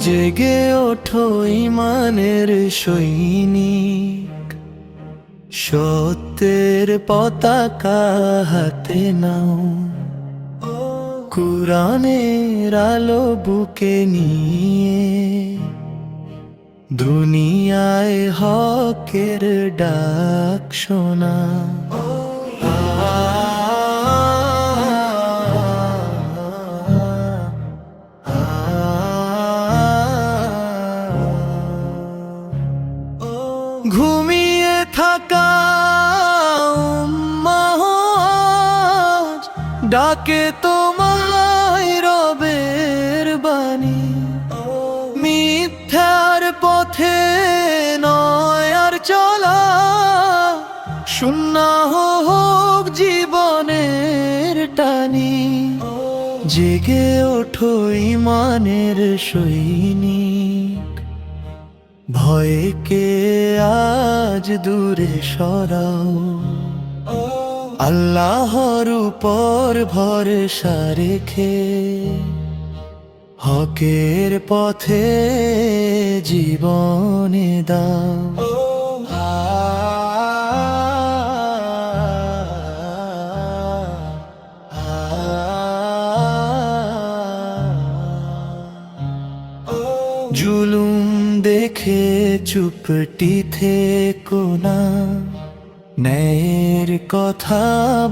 জেগে ওঠো ইমানের সৈনিক, সত্যের পতাকা হাতে নাও। কুরআনের আলো বুকে নিয়ে দুনিয়ায় হকের ডাক শোনা। ঘুমিয়ে থাকা উম্মাহ আজ ডাকে তোমায় রবের বাণী। মিথ্যার পথে নয় আর চলা, শূন্য হোক জীবনের টানি। জেগে ওঠো ইমানের সৈনিক, ভয়কে আজ দূরে সরাও। আল্লাহর উপর ভরসা রেখে হকের পথে জীবনে দাও। জুলুম দেখে চুপটি থেকো না, ন্যায়ের কথা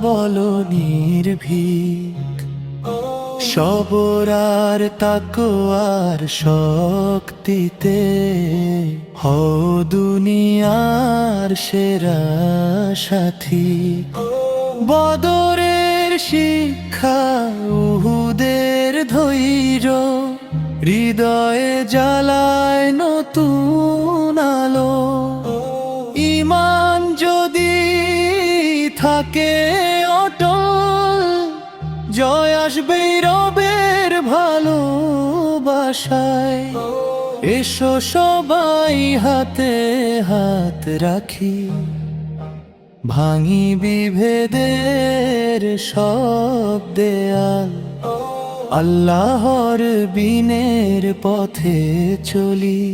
বলো নির্ভীক। সবর আর তাকওয়ার শক্তিতে হও দুনিয়ার সেরা সাথী। বদরের শিক্ষা, উহুদের ধৈর্য, হৃদয়ে জ্বালায় নতুন আলো। ঈমান যদি থাকে অটল, জয় আসবে রবের ভালোবাসায়। এসো সবাই হাতে হাত রাখি, ভাঙি বিভেদের সব দেয়াল। আল্লাহর বিনের পথে চলি,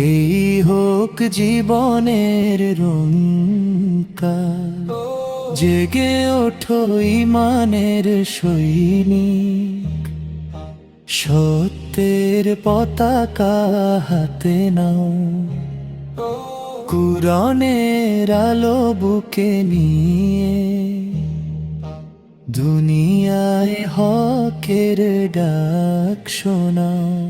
এই হোক জীবনের রঙকাল। জেগে ওঠো ইমানের সৈনিক, সত্যের পতাকা হাতে নাও। কুরআনের আলো বুকে নিয়ে দুনিয়ায় হকের ডাক শোনাও।